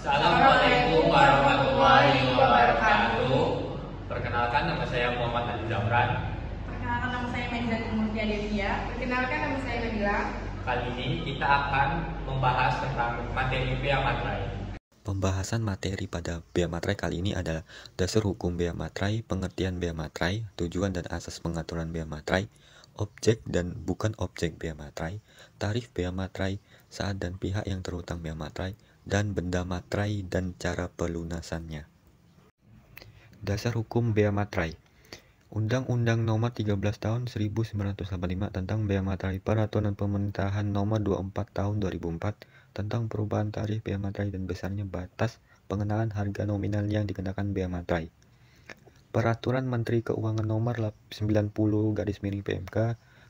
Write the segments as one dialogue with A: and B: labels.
A: Assalamualaikum warahmatullahi wabarakatuh. Perkenalkan, nama saya Muhammad Ali Zafran.
B: Perkenalkan, nama saya Menzani Murtia Devia. Perkenalkan, nama saya Nabila.
A: Kali ini kita akan membahas tentang materi bea materai.
C: Pembahasan materi pada bea materai kali ini adalah dasar hukum bea materai, pengertian bea materai, tujuan dan asas pengaturan bea materai, objek dan bukan objek bea materai, tarif bea materai, saat dan pihak yang terhutang bea materai, dan benda materai dan cara pelunasannya. Dasar hukum bea materai. Undang-Undang Nomor 13 Tahun 1985 tentang Bea Materai, Peraturan Pemerintahan Nomor 24 Tahun 2004 tentang perubahan tarif bea materai dan besarnya batas pengenaan harga nominal yang dikenakan bea materai. Peraturan Menteri Keuangan Nomor 90/PMK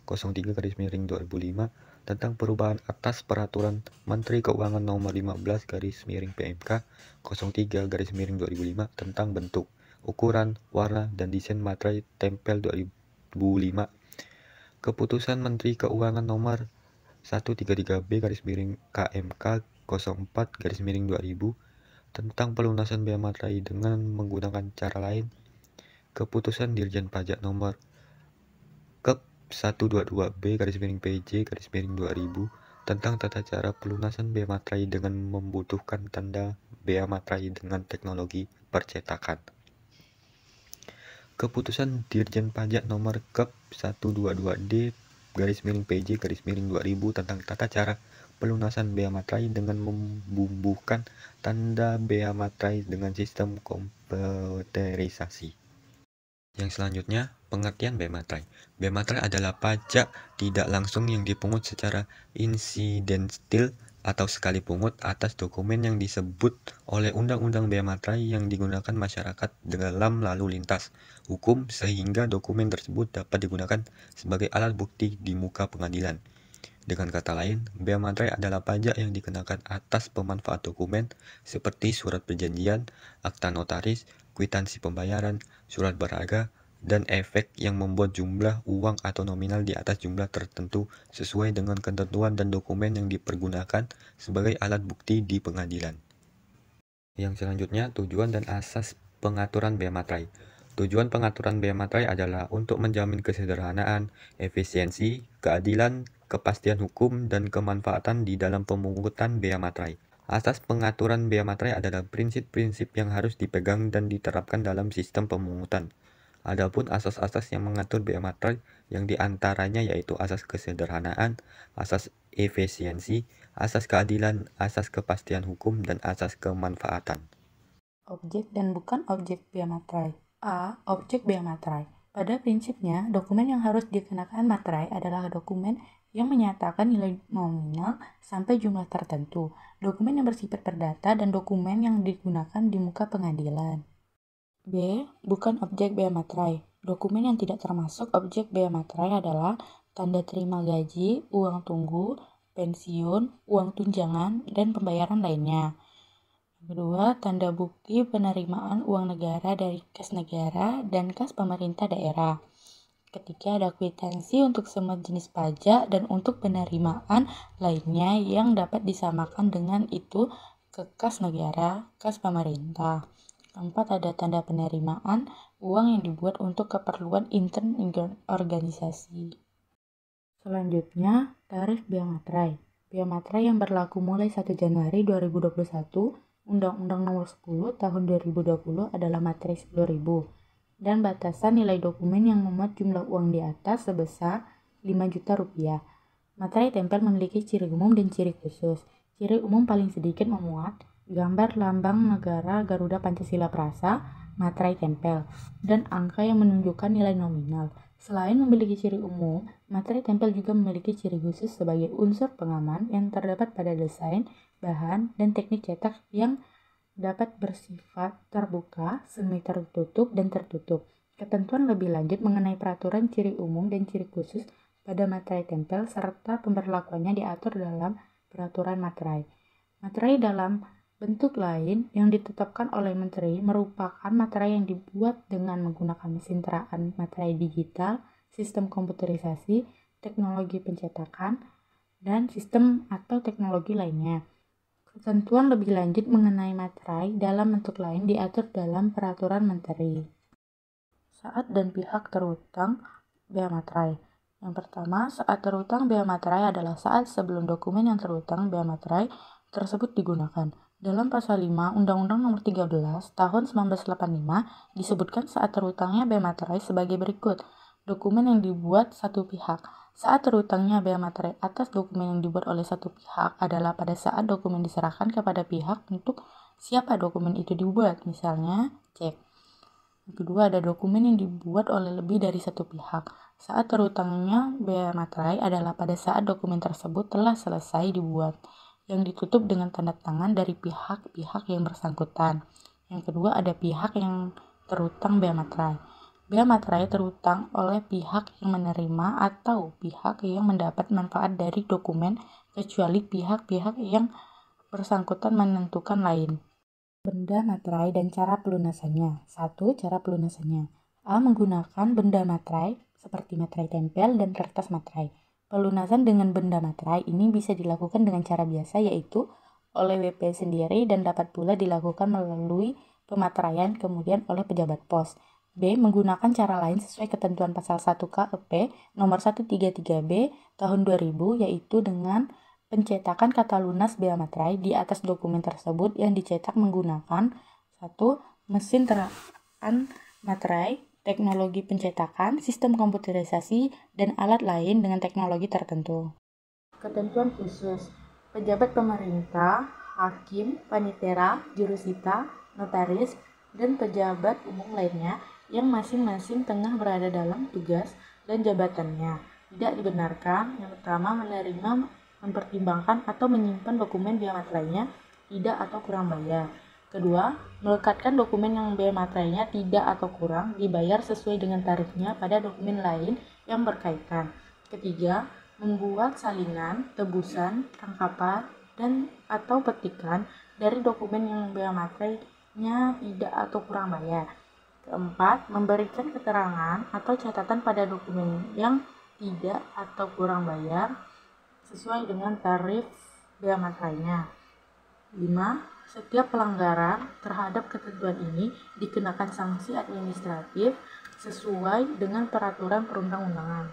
C: 03/2005 tentang perubahan atas Peraturan Menteri Keuangan Nomor 15/PMK 03/2005 tentang bentuk, ukuran, warna, dan desain materai tempel 2005. Keputusan Menteri Keuangan Nomor 133B/KMK 04/2000 tentang pelunasan bea materai dengan menggunakan cara lain. Keputusan Dirjen Pajak Nomor KEP 122B/PJ/2000 tentang tata cara pelunasan bea materai dengan membutuhkan tanda bea materai dengan teknologi percetakan. Keputusan Dirjen Pajak Nomor KEP 122D/PJ/2000 tentang tata cara pelunasan bea materai dengan membubuhkan tanda bea materai dengan sistem komputerisasi. Yang selanjutnya, pengertian bea materai. Bea materai adalah pajak tidak langsung yang dipungut secara insidentil atau sekali pungut atas dokumen yang disebut oleh Undang-Undang Bea Materai yang digunakan masyarakat dalam lalu lintas hukum sehingga dokumen tersebut dapat digunakan sebagai alat bukti di muka pengadilan. Dengan kata lain, bea materai adalah pajak yang dikenakan atas pemanfaat dokumen seperti surat perjanjian, akta notaris, kwitansi pembayaran, surat berharga, dan efek yang membuat jumlah uang atau nominal di atas jumlah tertentu sesuai dengan ketentuan dan dokumen yang dipergunakan sebagai alat bukti di pengadilan. Yang selanjutnya, tujuan dan asas pengaturan bea materai. Tujuan pengaturan bea materai adalah untuk menjamin kesederhanaan, efisiensi, keadilan, kepastian hukum, dan kemanfaatan di dalam pemungutan bea materai. Asas pengaturan bea materai adalah prinsip-prinsip yang harus dipegang dan diterapkan dalam sistem pemungutan. Adapun asas-asas yang mengatur bea materai yang diantaranya yaitu asas kesederhanaan, asas efisiensi, asas keadilan, asas kepastian hukum, dan asas kemanfaatan.
B: Objek dan bukan objek bea materai. A. Objek bea materai. Pada prinsipnya, dokumen yang harus dikenakan materai adalah dokumen yang menyatakan nilai nominal sampai jumlah tertentu, dokumen yang bersifat perdata, dan dokumen yang digunakan di muka pengadilan. B. Bukan objek bea materai. Dokumen yang tidak termasuk objek bea materai adalah tanda terima gaji, uang tunggu, pensiun, uang tunjangan, dan pembayaran lainnya. Kedua, tanda bukti penerimaan uang negara dari kas negara dan kas pemerintah daerah. Ketiga, ada kwitansi untuk semua jenis pajak dan untuk penerimaan lainnya yang dapat disamakan dengan itu ke kas negara, kas pemerintah. Keempat, ada tanda penerimaan uang yang dibuat untuk keperluan intern organisasi. Selanjutnya, tarif bea materai. Bea materai yang berlaku mulai 1 Januari 2021, Undang-Undang Nomor 10 Tahun 2020 adalah materai 10.000 dan batasan nilai dokumen yang memuat jumlah uang di atas sebesar 5 juta rupiah. Materai tempel memiliki ciri umum dan ciri khusus. Ciri umum paling sedikit memuat gambar lambang negara Garuda Pancasila Prasa, materai tempel, dan angka yang menunjukkan nilai nominal. Selain memiliki ciri umum, materai tempel juga memiliki ciri khusus sebagai unsur pengaman yang terdapat pada desain, bahan, dan teknik cetak yang dapat bersifat terbuka, semi tertutup, dan tertutup. Ketentuan lebih lanjut mengenai peraturan ciri umum dan ciri khusus pada materai tempel serta pemberlakuannya diatur dalam peraturan materai. Materai dalam bentuk lain yang ditetapkan oleh Menteri merupakan materai yang dibuat dengan menggunakan mesin teraan materai digital, sistem komputerisasi, teknologi pencetakan, dan sistem atau teknologi lainnya. Ketentuan lebih lanjut mengenai materai dalam bentuk lain diatur dalam Peraturan Menteri. Saat dan pihak terutang bea materai. Yang pertama, saat terutang bea materai adalah saat sebelum dokumen yang terutang bea materai tersebut digunakan. Dalam pasal 5 Undang-Undang Nomor 13 Tahun 1985 disebutkan saat terutangnya bea materai sebagai berikut. Dokumen yang dibuat satu pihak. Saat terutangnya bea materai atas dokumen yang dibuat oleh satu pihak adalah pada saat dokumen diserahkan kepada pihak untuk siapa dokumen itu dibuat, misalnya cek. Yang kedua, ada dokumen yang dibuat oleh lebih dari satu pihak. Saat terutangnya bea materai adalah pada saat dokumen tersebut telah selesai dibuat, yang ditutup dengan tanda tangan dari pihak-pihak yang bersangkutan. Yang kedua, ada pihak yang terutang bea materai. Bea materai terutang oleh pihak yang menerima atau pihak yang mendapat manfaat dari dokumen, kecuali pihak-pihak yang bersangkutan menentukan lain. Benda materai dan cara pelunasannya. 1. Cara pelunasannya. A. Menggunakan benda materai seperti materai tempel dan kertas materai. Pelunasan dengan benda materai ini bisa dilakukan dengan cara biasa, yaitu oleh WP sendiri dan dapat pula dilakukan melalui pemateraian kemudian oleh pejabat pos. B. Menggunakan cara lain sesuai ketentuan pasal 1 KUP nomor 133B tahun 2000, yaitu dengan pencetakan kata lunas bea materai di atas dokumen tersebut yang dicetak menggunakan 1. Mesin terapkan materai, teknologi pencetakan, sistem komputerisasi, dan alat lain dengan teknologi tertentu. Ketentuan khusus. Pejabat pemerintah, hakim, panitera, jurusita, notaris, dan pejabat umum lainnya yang masing-masing tengah berada dalam tugas dan jabatannya tidak dibenarkan yang pertama menerima, mempertimbangkan atau menyimpan dokumen bea materainya tidak atau kurang bayar. Kedua, melekatkan dokumen yang bea materainya tidak atau kurang dibayar sesuai dengan tarifnya pada dokumen lain yang berkaitan. Ketiga, membuat salinan, tebusan, tangkapan, dan atau petikan dari dokumen yang bea materainya tidak atau kurang bayar. Keempat, memberikan keterangan atau catatan pada dokumen yang tidak atau kurang bayar sesuai dengan tarif bea materainya. 5. Setiap pelanggaran terhadap ketentuan ini dikenakan sanksi administratif sesuai dengan peraturan perundang-undangan.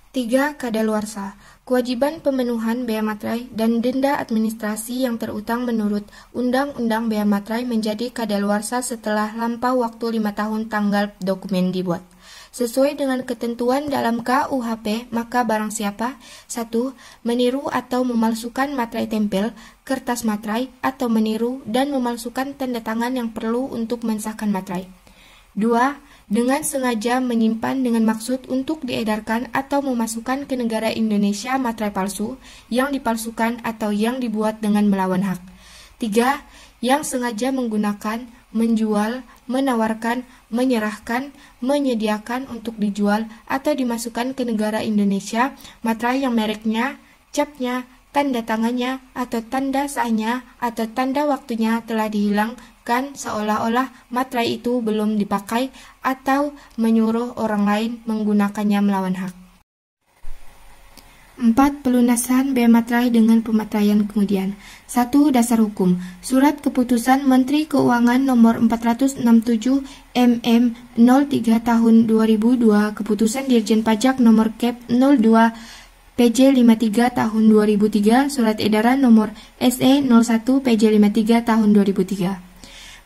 D: 3. Kadaluarsa. Kewajiban pemenuhan bea materai dan denda administrasi yang terutang menurut Undang-Undang Bea Materai menjadi kadaluarsa setelah lampau waktu 5 tahun tanggal dokumen dibuat. Sesuai dengan ketentuan dalam KUHP, maka barang siapa 1. Meniru atau memalsukan materai tempel, kertas materai, atau meniru dan memalsukan tanda tangan yang perlu untuk mensahkan materai. 2. Dengan sengaja menyimpan dengan maksud untuk diedarkan atau memasukkan ke negara Indonesia materai palsu yang dipalsukan atau yang dibuat dengan melawan hak. 3. Yang sengaja menggunakan, menjual, menawarkan, menyerahkan, menyediakan untuk dijual atau dimasukkan ke negara Indonesia materai yang mereknya, capnya, tanda tangannya, atau tanda sahnya, atau tanda waktunya telah dihilangkan seolah-olah materai itu belum dipakai atau menyuruh orang lain menggunakannya melawan hak. 4. Pelunasan bea materai dengan pemateraian kemudian. 1. Dasar hukum. Surat Keputusan Menteri Keuangan Nomor 467 MM 03 Tahun 2002, Keputusan Dirjen Pajak Nomor Kep 02 PJ 53 Tahun 2003, Surat Edaran Nomor SE 01 PJ 53 Tahun 2003.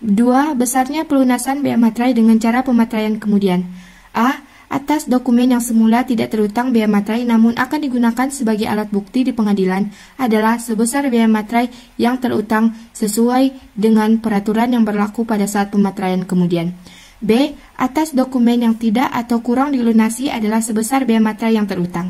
D: 2. Besarnya pelunasan bea materai dengan cara pemateraian kemudian. A. Atas dokumen yang semula tidak terutang bea materai namun akan digunakan sebagai alat bukti di pengadilan adalah sebesar bea materai yang terutang sesuai dengan peraturan yang berlaku pada saat pemateraian kemudian. B. Atas dokumen yang tidak atau kurang dilunasi adalah sebesar bea materai yang terutang.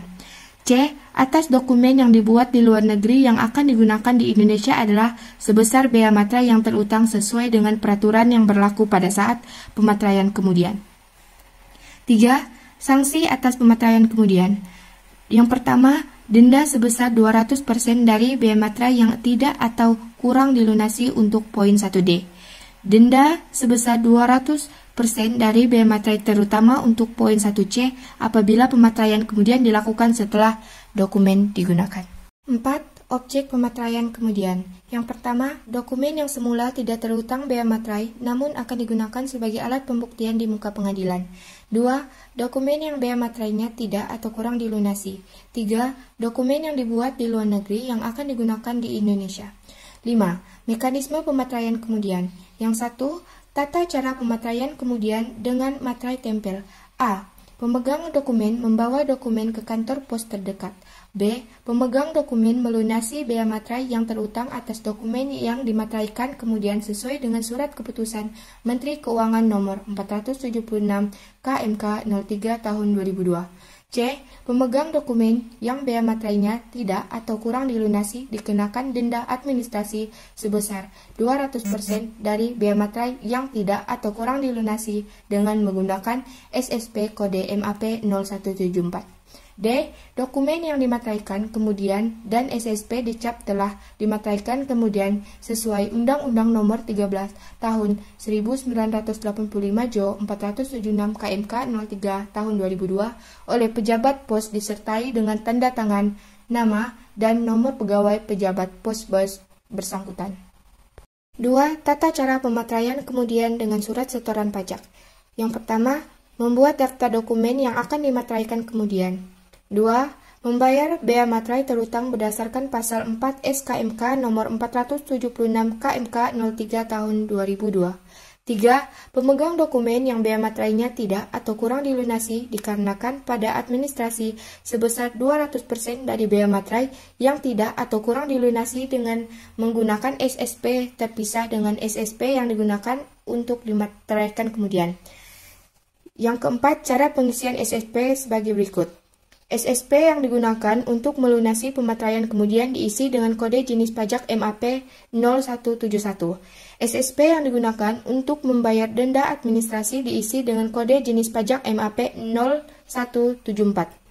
D: C. Atas dokumen yang dibuat di luar negeri yang akan digunakan di Indonesia adalah sebesar bea materai yang terutang sesuai dengan peraturan yang berlaku pada saat pemateraian kemudian. 3. Sanksi atas pemateraian kemudian. Yang pertama, denda sebesar 200% dari bea materai yang tidak atau kurang dilunasi untuk poin 1D. Denda sebesar 200% dari bea materai terutama untuk poin 1C apabila pemateraian kemudian dilakukan setelah dokumen digunakan. 4. objek pematraian kemudian. Yang pertama, dokumen yang semula tidak terhutang bea materai namun akan digunakan sebagai alat pembuktian di muka pengadilan. 2. Dokumen yang bea materainya tidak atau kurang dilunasi. 3. Dokumen yang dibuat di luar negeri yang akan digunakan di Indonesia. 5. Mekanisme pematraian kemudian. Yang 1. Tata cara pematraian kemudian dengan materai tempel. A. Pemegang dokumen membawa dokumen ke kantor pos terdekat. B. Pemegang dokumen melunasi bea materai yang terutang atas dokumen yang dimateraikan kemudian sesuai dengan surat keputusan Menteri Keuangan nomor 476 KMK 03 tahun 2002. C. Pemegang dokumen yang bea materainya tidak atau kurang dilunasi dikenakan denda administrasi sebesar 200% dari bea materai yang tidak atau kurang dilunasi dengan menggunakan SSP kode MAP 0174. D. Dokumen yang dimateraikan kemudian dan SSP dicap telah dimateraikan kemudian sesuai Undang-Undang Nomor 13 Tahun 1985 Jo 476 KMK 03 Tahun 2002 oleh pejabat pos disertai dengan tanda tangan, nama, dan nomor pegawai pejabat pos bersangkutan. 2. Tata cara pemateraian kemudian dengan surat setoran pajak. Yang pertama, membuat daftar dokumen yang akan dimateraikan kemudian. 2. Membayar bea materai terutang berdasarkan pasal 4 SKMK nomor 476 KMK 03 tahun 2002. 3. Pemegang dokumen yang bea materainya tidak atau kurang dilunasi dikarenakan pada administrasi sebesar 200% dari bea materai yang tidak atau kurang dilunasi dengan menggunakan SSP terpisah dengan SSP yang digunakan untuk dimateraikan kemudian. Yang keempat, cara pengisian SSP sebagai berikut. SSP yang digunakan untuk melunasi pemateraian kemudian diisi dengan kode jenis pajak MAP 0171. SSP yang digunakan untuk membayar denda administrasi diisi dengan kode jenis pajak MAP 0174.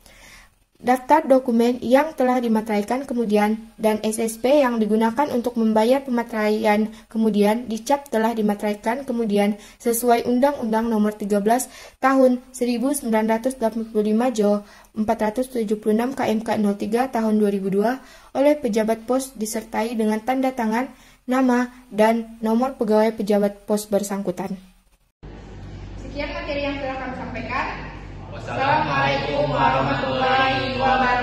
D: Daftar dokumen yang telah dimateraikan kemudian dan SSP yang digunakan untuk membayar pemateraian kemudian dicap telah dimateraikan kemudian sesuai Undang-Undang Nomor 13 Tahun 1985 Jo 476 KMK 03 Tahun 2002 oleh pejabat pos disertai dengan tanda tangan, nama, dan nomor pegawai pejabat pos bersangkutan. Sekian materi yang telah kami sampaikan.
A: Wassalamualaikum warahmatullahi wabarakatuh.